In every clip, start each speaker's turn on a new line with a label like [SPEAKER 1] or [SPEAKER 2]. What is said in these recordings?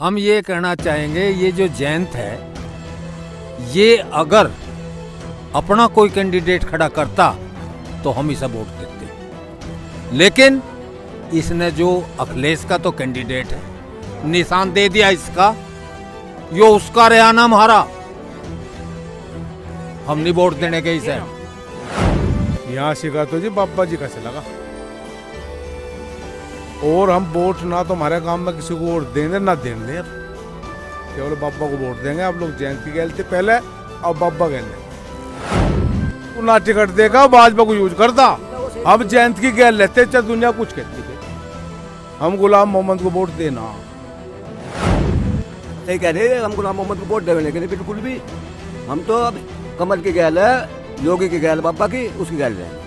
[SPEAKER 1] हम ये कहना चाहेंगे, ये जो जयंत है, ये अगर अपना कोई कैंडिडेट खड़ा करता तो हम इसे वोट देते, लेकिन इसने जो अखिलेश का तो कैंडिडेट है, निशान दे दिया इसका, यो उसका रहा हमारा, हम नहीं वोट देने के इसे।
[SPEAKER 2] यहाँ शिकायत तो जी बाबा जी का से लगा, और हम वोट ना तो हमारे काम में किसी को वोट देंगे ना देंगे, केवल बाबा को वोट देंगे। आप लोग जयंत की गैल थे पहले, अब बाबा गैल तू ना टिकट देगा भाजपा को यूज करता, अब जयंत की गैल लेते चाहे दुनिया कुछ कहती है, हम गुलाम मोहम्मद को वोट देना।
[SPEAKER 3] सही कह रहे हैं, हम गुलाम मोहम्मद को वोट देने के लिए बिल्कुल भी, हम तो अब कमल की गैल है, योगी की गैल बाबा की, उसकी गैल है।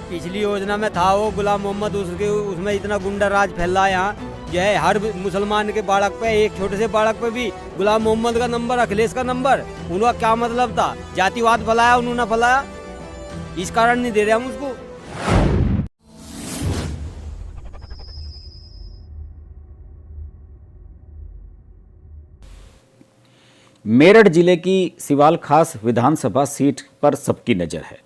[SPEAKER 4] पिछली योजना में था वो गुलाम मोहम्मद, उसके उसमें इतना गुंडा राज फैला है यहाँ, जो है हर मुसलमान के बालक पे, एक छोटे से बालक पे भी गुलाम मोहम्मद का नंबर, अखिलेश का नंबर। उनका क्या मतलब था? जातिवाद फैलाया उन्होंने, फैलाया, इस कारण नहीं दे रहे हम उसको।
[SPEAKER 5] मेरठ जिले की सिवाल खास विधानसभा सीट पर सबकी नजर है।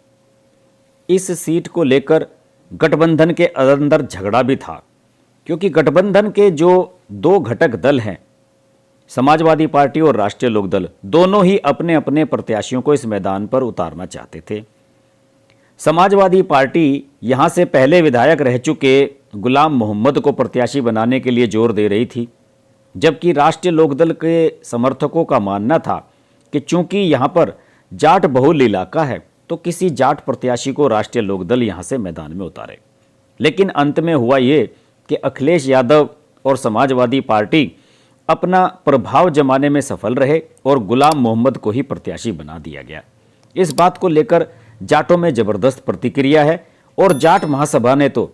[SPEAKER 5] इस सीट को लेकर गठबंधन के अंदर झगड़ा भी था, क्योंकि गठबंधन के जो दो घटक दल हैं, समाजवादी पार्टी और राष्ट्रीय लोकदल, दोनों ही अपने अपने प्रत्याशियों को इस मैदान पर उतारना चाहते थे। समाजवादी पार्टी यहां से पहले विधायक रह चुके गुलाम मोहम्मद को प्रत्याशी बनाने के लिए जोर दे रही थी, जबकि राष्ट्रीय लोकदल के समर्थकों का मानना था कि चूंकि यहां पर जाट बहुल इलाका है तो किसी जाट प्रत्याशी को राष्ट्रीय लोकदल यहां से मैदान में उतारे। लेकिन अंत में हुआ ये कि अखिलेश यादव और समाजवादी पार्टी अपना प्रभाव जमाने में सफल रहे और गुलाम मोहम्मद को ही प्रत्याशी बना दिया गया। इस बात को लेकर जाटों में जबरदस्त प्रतिक्रिया है और जाट महासभा ने तो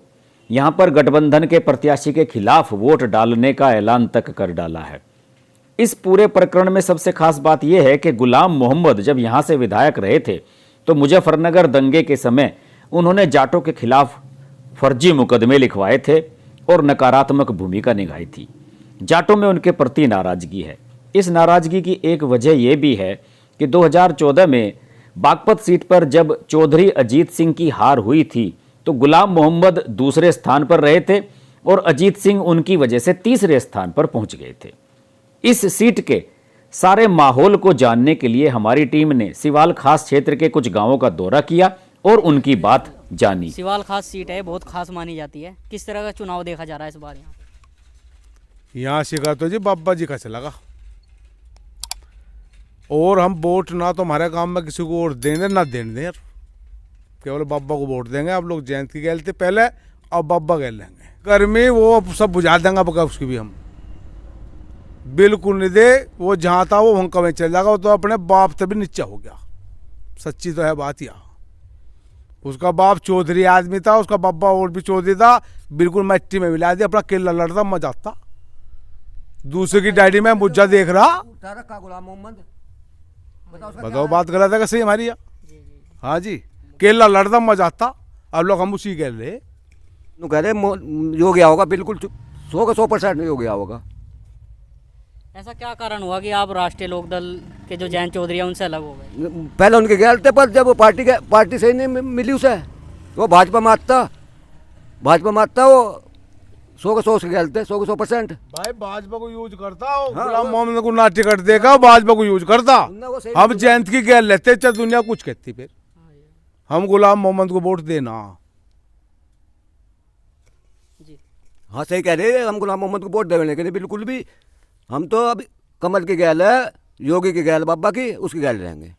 [SPEAKER 5] यहां पर गठबंधन के प्रत्याशी के खिलाफ वोट डालने का ऐलान तक कर डाला है। इस पूरे प्रकरण में सबसे खास बात यह है कि गुलाम मोहम्मद जब यहां से विधायक रहे थे तो मुजफ्फरनगर दंगे के समय उन्होंने जाटों के खिलाफ फर्जी मुकदमे लिखवाए थे और नकारात्मक भूमिका निभाई थी। जाटों में उनके प्रति नाराजगी है। इस नाराजगी की एक वजह यह भी है कि 2014 में बागपत सीट पर जब चौधरी अजीत सिंह की हार हुई थी तो गुलाम मोहम्मद दूसरे स्थान पर रहे थे और अजीत सिंह उनकी वजह से तीसरे स्थान पर पहुंच गए थे। इस सीट के सारे माहौल को जानने के लिए हमारी टीम ने सिवाल खास क्षेत्र के कुछ गांवों का दौरा किया और उनकी बात जानी।
[SPEAKER 6] सिवाल खास सीट है, बहुत खास मानी जाती है। किस तरह का चुनाव देखा जा रहा है इस बार?
[SPEAKER 2] यहाँ शिकायत तो जी बाबा जी का से लगा, और हम वोट ना तो हमारे काम में किसी को वोट देंगे ना देंगे, केवल बाबा को वोट देंगे। आप लोग जयंत की गैल थे पहले, अब बाबा गैल लेंगे। गर्मी वो सब बुझा देंगे बका, उसकी भी हम बिल्कुल नहीं दे। वो जहाँ था वो वहाँ कहीं चल जाएगा, वो तो अपने बाप से भी नीचा हो गया। सच्ची तो है बात यहाँ। उसका बाप चौधरी आदमी था, उसका बाबा और भी चौधरी था, बिल्कुल मिट्टी में मिला दिया, अपना किला लड़ता मजा आता। दूसरे की डैडी में मुझा देख रहा,
[SPEAKER 3] गुलाम मोहम्मद
[SPEAKER 2] बताओ बात गलत है सही हमारी? हाँ जी, केला लड़ता मजा आता। अब लोग हम उसी कह रहे
[SPEAKER 3] कह रहे हो गया होगा, बिल्कुल 100% हो गया होगा।
[SPEAKER 6] ऐसा क्या कारण हुआ कि आप राष्ट्रीय लोकदल के जो जयंत चौधरी है उनसे अलग हो गए?
[SPEAKER 3] पहले उनके गैल थे, पर जब पार्टी से नहीं मिली उसे, वो भाजपा मारता वो 100 से गैल थे, 100%।
[SPEAKER 2] भाई भाजपा को यूज करता हो, गुलाम मोहम्मद को ना टिकट देगा, भाजपा को यूज करता। हम जयंत की गैल लेते चाहे दुनिया कुछ कहती, फिर हम गुलाम मोहम्मद को वोट देना।
[SPEAKER 3] हाँ सही कह रहे हैं, हम गुलाम मोहम्मद को वोट देने के लिए बिल्कुल भी, हम तो अब कमल की गैल है, योगी की गैल बाबा की, उसकी गैल रहेंगे।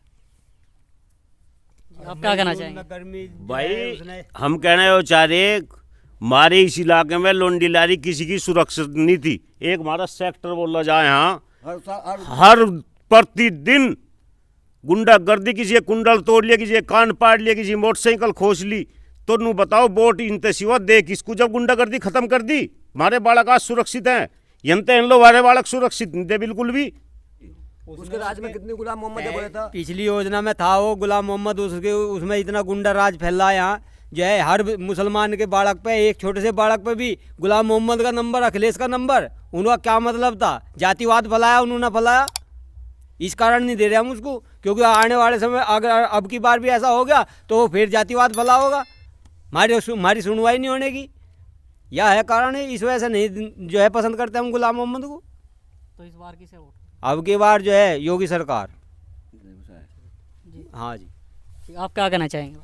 [SPEAKER 6] आप क्या कहना चाहेंगे?
[SPEAKER 7] भाई हम कहना हो चाह रहे, हमारे इस इलाके में लोंडीलारी किसी की सुरक्षित नहीं थी। एक हमारा सेक्टर बोला जाए, यहाँ हर प्रतिदिन गुंडागर्दी, किसी एक कुंडल तोड़ लिया, किसी एक कान पाड़ लिया, किसी मोटरसाइकिल खोस ली, तो नू बताओ वोट इनते सिवा दे किसको? जब गुंडागर्दी खत्म कर दी, हमारे बालक आज सुरक्षित हैं। यंते इन लोग हमारे बालक सुरक्षित नहीं थे बिल्कुल भी।
[SPEAKER 3] उसके राज में कितनी गुलाम मोहम्मद बोला था?
[SPEAKER 4] पिछली योजना में था वो गुलाम मोहम्मद, उसके उसमें इतना गुंडा राज फैला है यहाँ, जो है हर मुसलमान के बालक पे, एक छोटे से बालक पे भी गुलाम मोहम्मद का नंबर, अखिलेश का नंबर। उनका क्या मतलब था? जातिवाद फैलाया उन्होंने, फैलाया। इस कारण नहीं दे रहे हम उसको, क्योंकि आने वाले समय अगर अब की बार भी ऐसा हो गया तो फिर जातिवाद फैला होगा, हमारी सुनवाई नहीं होने की। यह है कारण है, इस वजह से नहीं जो है पसंद करते हम गुलाम मोहम्मद को।
[SPEAKER 6] तो इस बार किसे वोट?
[SPEAKER 4] अब की बार जो है योगी सरकार। हाँ जी।
[SPEAKER 6] आप क्या कहना चाहेंगे?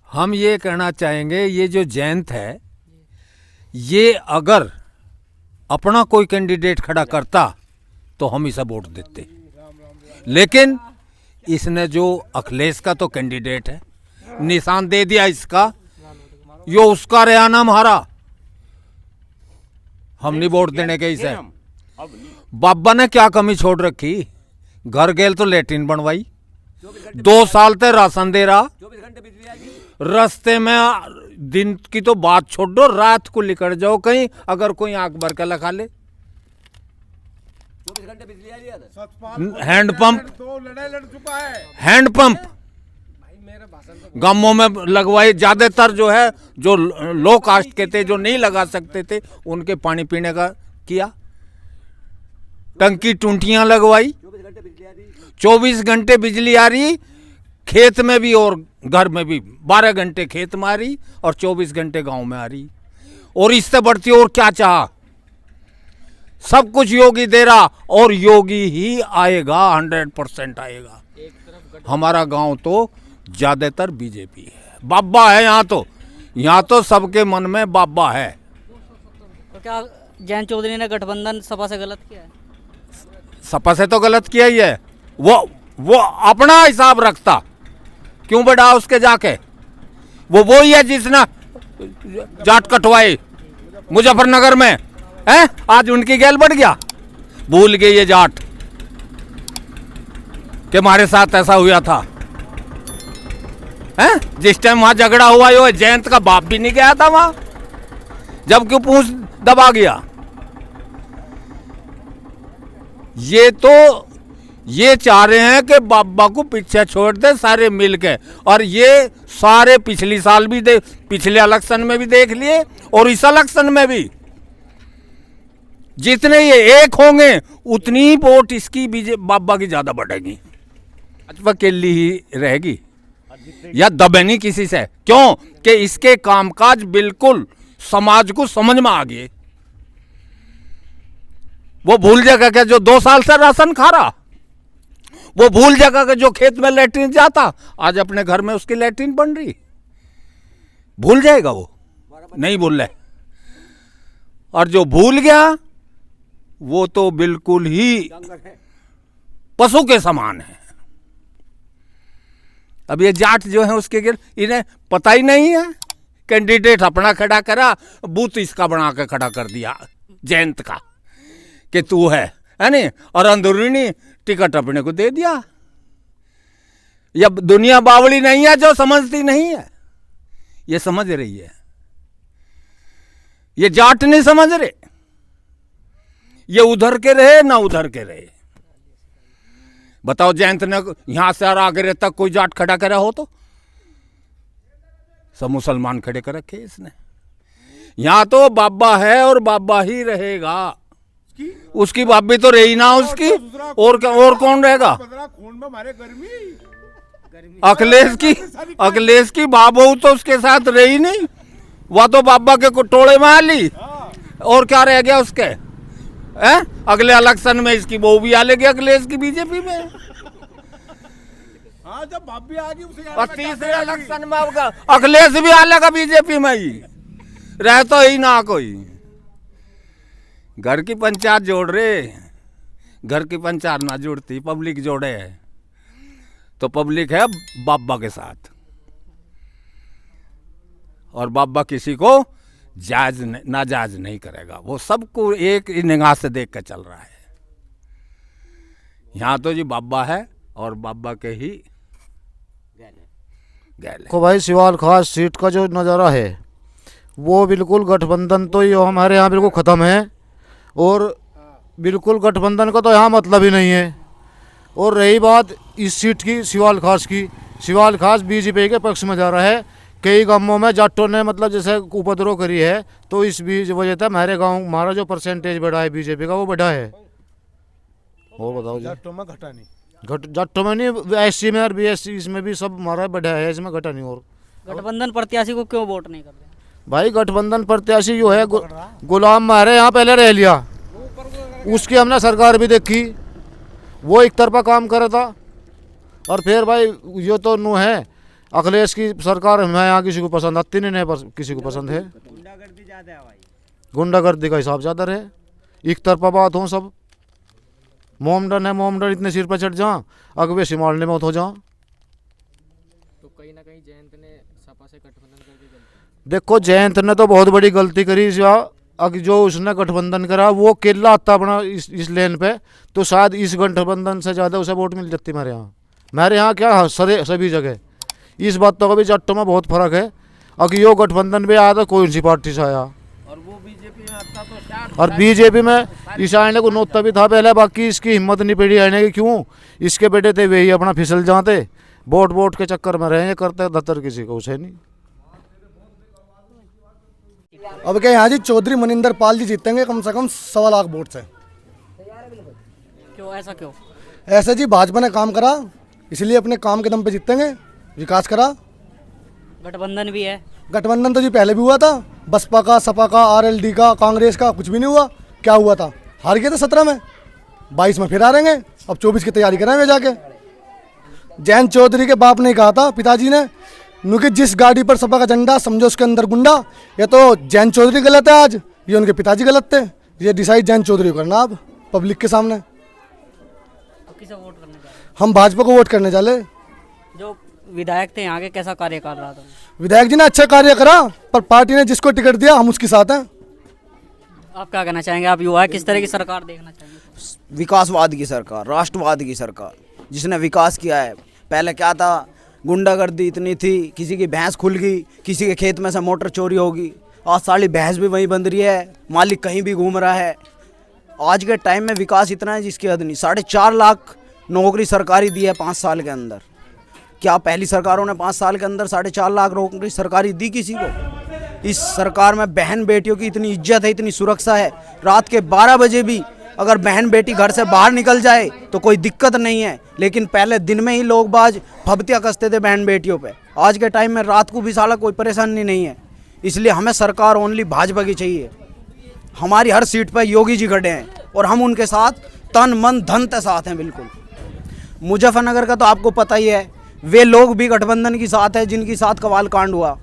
[SPEAKER 1] हम ये कहना चाहेंगे, ये जो जयंत है, ये अगर अपना कोई कैंडिडेट खड़ा करता तो हम इसे वोट देते, लेकिन इसने जो अखिलेश का तो कैंडिडेट है, निशान दे दिया इसका, यो उसका रहा नाम हारा, हम नहीं वोट देने के इसे। बाबा ने क्या कमी छोड़ रखी? घर गेल तो लेटरिन बनवाई, 2 साल तक राशन दे रहा, रास्ते में दिन की तो बात छोड़ दो, रात को निकल जाओ कहीं, अगर कोई आंख भर के लगा ले। हैंडपंप,
[SPEAKER 2] 2 लड़ाई लड़ चुका है।
[SPEAKER 1] हैंडपंप गांवों में लगवाए, ज्यादातर जो है जो लो कास्ट के थे, जो नहीं लगा सकते थे, उनके पानी पीने का किया। टंकी टूंटियां लगवाई, 24 घंटे बिजली आ रही, खेत में भी और घर में भी, 12 घंटे खेत में आ रही और 24 घंटे गांव में आ रही। और इससे बढ़ती और क्या चाहा? सब कुछ योगी दे रहा, और योगी ही आएगा, 100% आएगा। हमारा गांव तो ज्यादातर बीजेपी है, बाबा है यहाँ तो सबके मन में बाबा है।
[SPEAKER 6] तो क्या जयंत चौधरी ने गठबंधन सपा से गलत किया है?
[SPEAKER 1] सपा से तो गलत किया ही है, वो अपना हिसाब रखता, क्यों बढ़ा उसके जाके? वो ही है जिसने जाट कटवाई मुजफ्फरनगर में, है? आज उनकी गैल बढ़ गया, भूल गए ये जाट कि हमारे साथ ऐसा हुआ था, है? जिस टाइम वहां झगड़ा हुआ, यो जयंत का बाप भी नहीं गया था वहां, जब क्यों पूंछ दबा गया? ये चाह रहे हैं कि बाबा को पीछे छोड़ दे सारे मिलके, और ये सारे पिछली साल भी पिछले इलेक्शन में भी देख लिए, और इस इलेक्शन में भी जितने ये एक होंगे उतनी ही वोट इसकी बाबा की ज्यादा बढ़ेगी, भाजपा अकेली ही रहेगी या दबे नहीं किसी से। क्यों? कि इसके कामकाज बिल्कुल समाज को समझ में आ गए। वो भूल जाएगा कि जो 2 साल से राशन खा रहा, वो भूल जाएगा कि जो खेत में लैट्रिन जाता, आज अपने घर में उसकी लैट्रिन बन रही, भूल जाएगा? वो नहीं भूल रहे। और जो भूल गया वो तो बिल्कुल ही पशु के समान है। अब ये जाट जो है उसके इन्हें पता ही नहीं है, कैंडिडेट अपना खड़ा करा, बूथ इसका बना के खड़ा कर दिया जयंत का कि तू है नहीं, और अंदरूनी टिकट अपने को दे दिया। या दुनिया बावली नहीं है जो समझती नहीं है, ये समझ रही है, ये जाट नहीं समझ रहे, ये उधर के रहे ना उधर के रहे। बताओ जयंत ने यहां से आगरे तक कोई जाट खड़ा करा हो तो? सब मुसलमान खड़े कर रखे इसने। यहां तो बाबा है और बाबा ही रहेगा, उसकी बाबी तो रही ना उसकी, और कौन रहेगा?
[SPEAKER 2] खून में मारे गर्मी,
[SPEAKER 1] अखिलेश की बाबू तो उसके साथ रही नहीं, वह तो बाबा के टोले में आ ली, और क्या रह गया उसके? अगले इलेक्शन में इसकी बहू भी आ लेगी अखिलेश की बीजेपी में।
[SPEAKER 2] हाँ, जब बाबी आ गई उसे
[SPEAKER 1] तीसरे इलेक्शन में अखिलेश भी आ लेगा बीजेपी में ही, रहता ही ना कोई। घर की पंचायत जोड़ रहे, घर की पंचायत ना जुड़ती, पब्लिक जोड़े है, तो पब्लिक है बाबा के साथ, और बाबा किसी को जायज नाजायज नहीं करेगा, वो सबको एक निगाह से देख कर चल रहा है। यहाँ तो जी बाबा है और बाबा के ही गैल है।
[SPEAKER 8] को भाई सिवाल खास सीट का जो नज़ारा है वो बिल्कुल गठबंधन तो ये हमारे यहाँ बिल्कुल ख़त्म है, और बिल्कुल गठबंधन का तो यहाँ मतलब ही नहीं है। और रही बात इस सीट की, सिवाल खास की, सिवाल खास बीजेपी के पक्ष में जा रहा है, कई गांवों में जाटों ने मतलब जैसे उपद्रव करी है, तो इस बीच वजह से हमारे गांव हमारा जो परसेंटेज बढ़ा है बीजेपी का वो बढ़ा है। और बताओ जी।
[SPEAKER 2] जाटों में घटा नहीं,
[SPEAKER 8] जाटों में नहीं, एससी में और बीएससी इसमें भी सब हमारा बढ़ा है, इसमें घटा नहीं। और
[SPEAKER 6] गठबंधन प्रत्याशी को क्यों वोट नहीं कर रहे?
[SPEAKER 8] भाई गठबंधन प्रत्याशी जो है गुलाम हमारे यहाँ पहले रह लिया, उसकी हमने सरकार भी देखी, वो एक तरफा काम कर रहा था। और फिर भाई ये तो नू है अखिलेश की सरकार, हमें यहाँ किसी को पसंद आती नहीं, किसी को पसंद है।
[SPEAKER 4] गुंडागर्दी ज्यादा है भाई,
[SPEAKER 8] गुंडागर्दी का हिसाब ज़्यादा है, एक तरफा बात हो सब। मोमडन है, मोमडन इतने सिर पर चढ़ जा, अगवे सिमाड़ने में हो जा।
[SPEAKER 9] तो कहीं ना कहीं जयंत ने सपा से गठबंधन कर दी गलती।
[SPEAKER 8] देखो जयंत ने तो बहुत बड़ी गलती करी, अब जो उसने गठबंधन करा वो केला आता अपना इस लेन पे, तो शायद इस गठबंधन से ज़्यादा उसे वोट मिल जाती हमारे यहाँ क्या सभी जगह। इस बात तो कभी जाटों में बहुत फर्क है। अगर यो गठबंधन में आया तो कोई सी पार्टी से आया,
[SPEAKER 4] और वो बीजेपी में आता तो
[SPEAKER 8] और बीजेपी में इस आने को नोता भी था पहले, बाकी इसकी हिम्मत नहीं पड़ी आने की। क्यों? इसके बेटे थे वही अपना फिसल जाते, वोट के चक्कर में रहे, करते दत्तर किसी को उसे नहीं।
[SPEAKER 10] अब क्या यहाँ जी चौधरी मनिंदर पाल जी जीतेंगे कम से कम 1.25 लाख वोट से।
[SPEAKER 6] क्यों, ऐसा क्यों?
[SPEAKER 10] ऐसे जी भाजपा ने काम करा, इसलिए अपने काम के दम पे जीतेंगे, विकास करा।
[SPEAKER 6] गठबंधन भी है,
[SPEAKER 10] गठबंधन तो जी पहले भी हुआ था, बसपा का, सपा का, आरएलडी का, कांग्रेस का, कुछ भी नहीं हुआ। क्या हुआ था? हार गए थे 17 में, 22 में फिर हारेंगे, अब 24 की तैयारी कराएंगे जाके। जयंत चौधरी के बाप ने कहा था, पिताजी ने, क्योंकि जिस गाड़ी पर सपा का झंडा समझो उसके अंदर गुंडा। ये तो जयंत चौधरी गलत है आज, ये उनके पिताजी गलत थे। ये डिसाइड जयंत चौधरी को करना अब पब्लिक के सामने।
[SPEAKER 6] तो किसे वोट करने जा रहे हैं?
[SPEAKER 10] हम भाजपा को वोट करने चले।
[SPEAKER 6] जो विधायक थे यहाँ के, कैसा कार्य कर रहा था?
[SPEAKER 10] विधायक जी ने अच्छा कार्य करा, पर पार्टी ने जिसको टिकट दिया हम उसके साथ हैं।
[SPEAKER 6] आप क्या कहना चाहेंगे? आप युवा किस तरह की सरकार देखना चाहेंगे?
[SPEAKER 11] विकासवाद की सरकार, राष्ट्रवाद की सरकार, जिसने विकास किया है। पहले क्या था, गुंडागर्दी इतनी थी, किसी की भैंस खुल गई, किसी के खेत में से मोटर चोरी होगी, आज सारी भैंस भी वहीं बंध रही है, मालिक कहीं भी घूम रहा है। आज के टाइम में विकास इतना है जिसकी हद नहीं। 4.5 लाख नौकरी सरकारी दी है 5 साल के अंदर। क्या पहली सरकारों ने 5 साल के अंदर 4.5 लाख नौकरी सरकारी दी किसी को? इस सरकार में बहन बेटियों की इतनी इज्जत है, इतनी सुरक्षा है। रात के 12 बजे भी अगर बहन बेटी घर से बाहर निकल जाए तो कोई दिक्कत नहीं है, लेकिन पहले दिन में ही लोग बाज फबतियाँ कसते थे बहन बेटियों पे। आज के टाइम में रात को भी साला कोई परेशानी नहीं है। इसलिए हमें सरकार ओनली भाजपा की चाहिए। हमारी हर सीट पर योगी जी खड़े हैं और हम उनके साथ तन मन धन के साथ हैं। बिल्कुल मुजफ्फरनगर का तो आपको पता ही है, वे लोग भी गठबंधन के साथ है जिनके साथ कवाल कांड हुआ,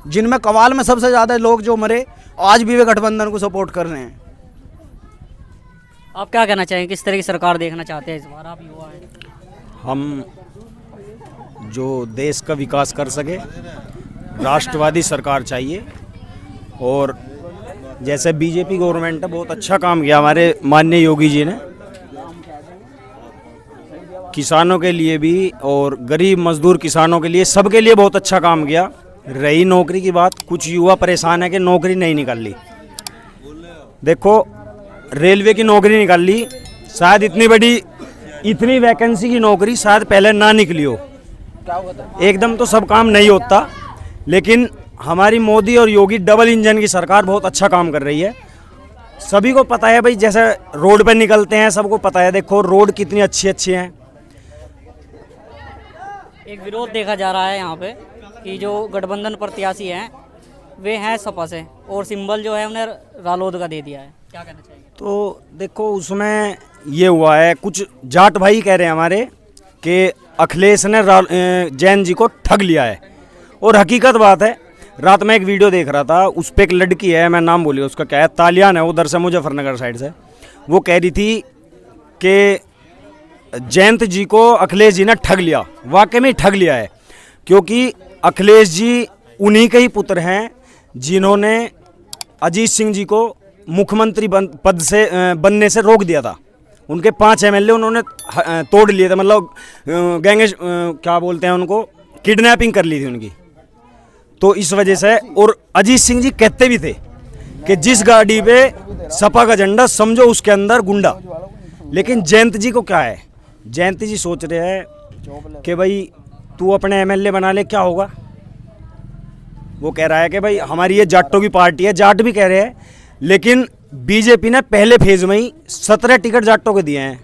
[SPEAKER 11] जिनमें कवाल में सबसे ज़्यादा लोग जो मरे, आज भी वे गठबंधन को सपोर्ट कर रहे हैं।
[SPEAKER 6] आप क्या कहना चाहेंगे? किस तरह की सरकार देखना चाहते हैं इस बार? आप युवा हैं।
[SPEAKER 12] हम जो देश का विकास कर सके, राष्ट्रवादी सरकार चाहिए। और जैसे बीजेपी गवर्नमेंट ने बहुत अच्छा काम किया हमारे माननीय योगी जी ने, किसानों के लिए भी और गरीब मजदूर किसानों के लिए, सबके लिए बहुत अच्छा काम किया। रही नौकरी की बात, कुछ युवा परेशान है कि नौकरी नहीं निकाल ली। देखो रेलवे की नौकरी निकाल ली, शायद इतनी वैकेंसी की नौकरी शायद पहले ना निकली हो। एकदम तो सब काम नहीं होता, लेकिन हमारी मोदी और योगी डबल इंजन की सरकार बहुत अच्छा काम कर रही है। सभी को पता है भाई, जैसे रोड पे निकलते हैं सबको पता है, देखो रोड कितनी अच्छी हैं।
[SPEAKER 6] एक विरोध देखा जा रहा है यहाँ पे कि जो गठबंधन प्रत्याशी हैं वे हैं सपा से, और सिंबल जो है उन्हें रालोद का दे दिया है। क्या कहना चाहिए?
[SPEAKER 12] तो देखो उसमें ये हुआ है, कुछ जाट भाई कह रहे हैं हमारे कि अखिलेश ने जैन जी को ठग लिया है, और हकीकत बात है। रात में एक वीडियो देख रहा था, उस पर एक लड़की है, मैं नाम बोलिए उसका, क्या है, तालियान है, उधर से मुजफ्फरनगर साइड से। वो कह रही थी कि जयंत जी को अखिलेश जी ने ठग लिया। वाकई में ठग लिया है, क्योंकि अखिलेश जी उन्हीं के ही पुत्र हैं जिन्होंने अजीत सिंह जी को मुख्यमंत्री पद से बनने से रोक दिया था। उनके 5 MLA उन्होंने तोड़ लिए थे, मतलब क्या बोलते हैं उनको, किडनैपिंग कर ली थी उनकी। तो इस वजह से, और अजीत सिंह जी कहते भी थे कि जिस गाड़ी पे सपा का झंडा समझो उसके अंदर गुंडा। लेकिन जयंत जी को क्या है, जयंत जी सोच रहे हैं कि भाई तू अपने MLA बना ले, क्या होगा, वो कह रहा है कि भाई हमारी ये जाटों की पार्टी है, जाट भी कह रहे हैं, लेकिन बीजेपी ने पहले फेज में ही 17 टिकट जाटों को दिए हैं।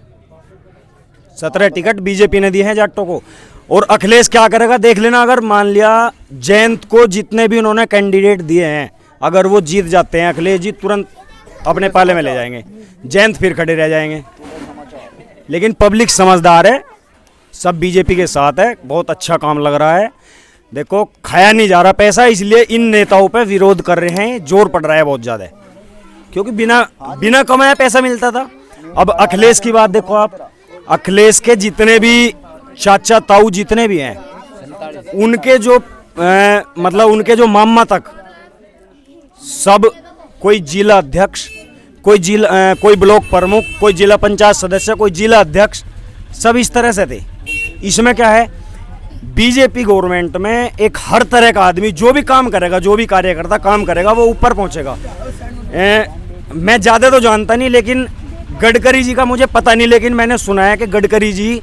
[SPEAKER 12] 17 टिकट बीजेपी ने दिए हैं जाटों को। और अखिलेश क्या करेगा देख लेना। अगर मान लिया जयंत को जितने भी उन्होंने कैंडिडेट दिए हैं, अगर वो जीत जाते हैं, अखिलेश जी तुरंत अपने पाले में ले जाएंगे, जयंत फिर खड़े रह जाएंगे। लेकिन पब्लिक समझदार है, सब बीजेपी के साथ है, बहुत अच्छा काम लग रहा है। देखो खाया नहीं जा रहा पैसा, इसलिए इन नेताओं पे विरोध कर रहे हैं, जोर पड़ रहा है बहुत ज़्यादा, क्योंकि बिना कमाया पैसा मिलता था। अब अखिलेश की बात देखो आप, अखिलेश के जितने भी चाचा ताऊ जितने भी हैं, उनके जो मतलब उनके जो मामा तक सब, कोई जिला अध्यक्ष, कोई ब्लॉक प्रमुख, कोई जिला पंचायत सदस्य, कोई जिला अध्यक्ष, सब इस तरह से थे। इसमें क्या है, बीजेपी गवर्नमेंट में एक हर तरह का आदमी जो भी काम करेगा, जो भी कार्यकर्ता काम करेगा, वो ऊपर पहुंचेगा। मैं ज़्यादा तो जानता नहीं, लेकिन गडकरी जी का मुझे पता नहीं, लेकिन मैंने सुना है कि गडकरी जी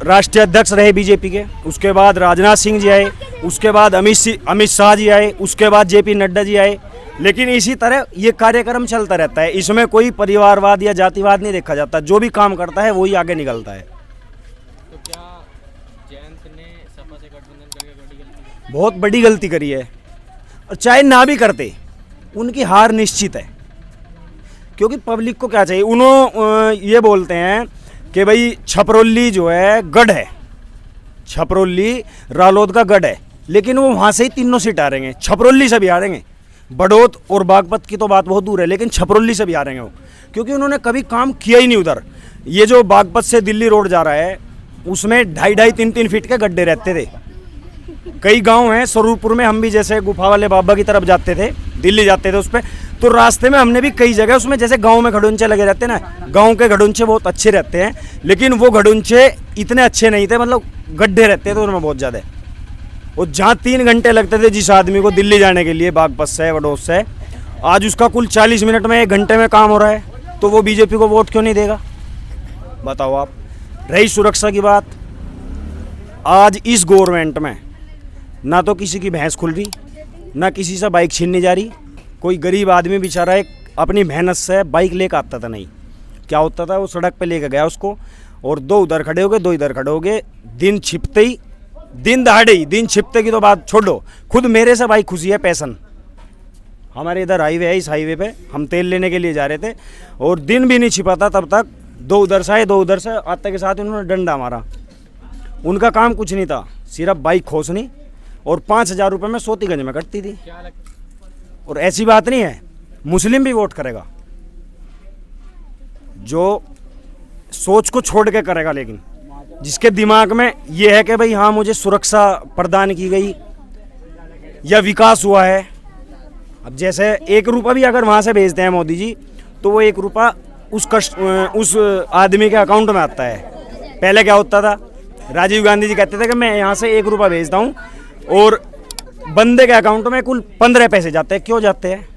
[SPEAKER 12] राष्ट्रीय अध्यक्ष रहे बीजेपी के, उसके बाद राजनाथ सिंह जी आए, उसके बाद अमित शाह जी आए, उसके बाद जेपी नड्डा जी आए। लेकिन इसी तरह ये कार्यक्रम चलता रहता है, इसमें कोई परिवारवाद या जातिवाद नहीं देखा जाता, जो भी काम करता है वही आगे निकलता है।
[SPEAKER 9] तो क्या जयंत ने सपा से गठबंधन करके बड़ी गलती की?
[SPEAKER 12] बहुत बड़ी गलती करी है, और चाहे ना भी करते उनकी हार निश्चित है। क्योंकि पब्लिक को क्या चाहिए, उन्होंने ये बोलते हैं कि भाई छपरौली जो है गढ़ है, छपरौली रालोद का गढ़ है, लेकिन वो वहाँ से ही तीनों सीट हारेंगे, छपरौली से भी हारेंगे। बड़ौत और बागपत की तो बात बहुत दूर है, लेकिन छपरौली से भी हारेंगे वो, क्योंकि उन्होंने कभी काम किया ही नहीं उधर। ये जो बागपत से दिल्ली रोड जा रहा है, उसमें 2.5-3 फीट के गड्ढे रहते थे। कई गांव हैं, स्वरूपुर में हम भी जैसे गुफा वाले बाबा की तरफ जाते थे, दिल्ली जाते थे उस पर, तो रास्ते में हमने भी कई जगह उसमें जैसे गांव में घड़ुंचे लगे रहते हैं ना, गांव के घड़ुंचे बहुत अच्छे रहते हैं, लेकिन वो घड़ुंचे इतने अच्छे नहीं थे, मतलब गड्ढे रहते थे उनमें बहुत ज़्यादा। और जहाँ 3 घंटे लगते थे जिस आदमी को दिल्ली जाने के लिए बागपत से बड़ौत से, आज उसका कुल 40 मिनट में 1 घंटे में काम हो रहा है, तो वो बीजेपी को वोट क्यों नहीं देगा, बताओ आप। रही सुरक्षा की बात, आज इस गवर्नमेंट में ना तो किसी की भैंस खुल रही, ना किसी से बाइक छीनने जा रही। कोई गरीब आदमी बेचारा एक अपनी मेहनत से बाइक लेकर आता था, नहीं क्या होता था, वो सड़क पे लेकर गया उसको, और 2 उधर खड़े हो गए, 2 इधर खड़े हो गए, दिन छिपते ही, दिन दहाड़े ही, दिन छिपते की तो बात छोड़ो, खुद मेरे से बाइक खुशी है पैसन, हमारे इधर हाईवे है, इस हाईवे पे हम तेल लेने के लिए जा रहे थे, और दिन भी नहीं छिपा था तब तक 2 उधर से आए, 2 उधर से आते के साथ उन्होंने डंडा मारा। उनका काम कुछ नहीं था, सिर्फ बाइक खोसनी, और 5,000 रुपये में सोतीगंज में कटती थी। और ऐसी बात नहीं है, मुस्लिम भी वोट करेगा जो सोच को छोड़ के करेगा, लेकिन जिसके दिमाग में ये है कि भाई हाँ मुझे सुरक्षा प्रदान की गई या विकास हुआ है। अब जैसे 1 रुपया भी अगर वहाँ से भेजते हैं मोदी जी, तो वो 1 रुपया उस आदमी के अकाउंट में आता है। पहले क्या होता था, राजीव गांधी जी कहते थे कि मैं यहाँ से 1 रुपया भेजता हूँ और बंदे के अकाउंट में कुल 15 पैसे जाते हैं। क्यों जाते हैं?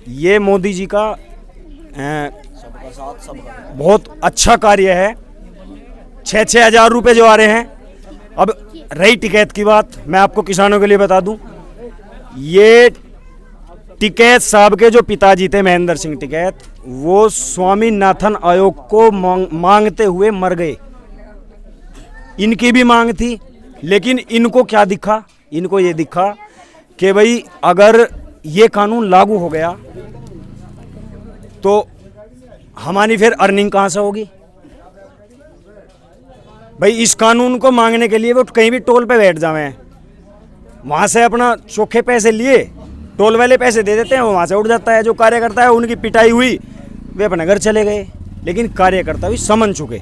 [SPEAKER 12] ये मोदी जी का बहुत अच्छा कार्य है। 6-6 हज़ार रुपये जो आ रहे हैं। अब रही टिकैत की बात, मैं आपको किसानों के लिए बता दूं, ये टिकैत साहब के जो पिताजी थे महेंद्र सिंह टिकैत, वो स्वामीनाथन आयोग को मांगते हुए मर गए। इनकी भी मांग थी, लेकिन इनको क्या दिखा, इनको ये दिखा कि भाई अगर ये कानून लागू हो गया तो हमारी फिर अर्निंग कहाँ से होगी। भाई इस कानून को मांगने के लिए वो कहीं भी टोल पे बैठ जावे, वहाँ से अपना चोखे पैसे लिए, टोल वाले पैसे दे देते हैं, वो वहाँ से उठ जाता है। जो कार्यकर्ता है उनकी पिटाई हुई, वे अपने घर चले गए। लेकिन कार्यकर्ता भी समझ चुके,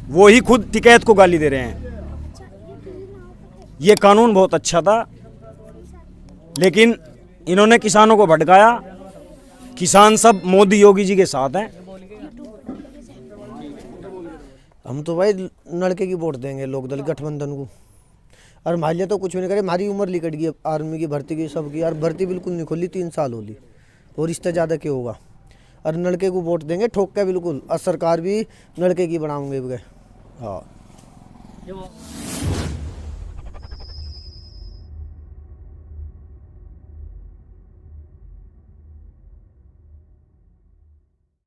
[SPEAKER 12] वो ही खुद टिकैत को गाली दे रहे हैं। ये कानून बहुत अच्छा था, लेकिन इन्होंने किसानों को भटकाया। किसान सब मोदी योगी जी के साथ हैं।
[SPEAKER 13] हम तो भाई लड़के की वोट देंगे, लोक दल गठबंधन को। और हमारे लिए तो कुछ भी नहीं करे, हमारी उम्र लिकट गई आर्मी की भर्ती की, सबकी यार भर्ती बिल्कुल नहीं खोली, 3 साल हो ली, और इससे ज़्यादा क्या होगा। और लड़के को वोट देंगे ठोक के बिल्कुल, और सरकार भी लड़के की बनाऊंगे। हाँ।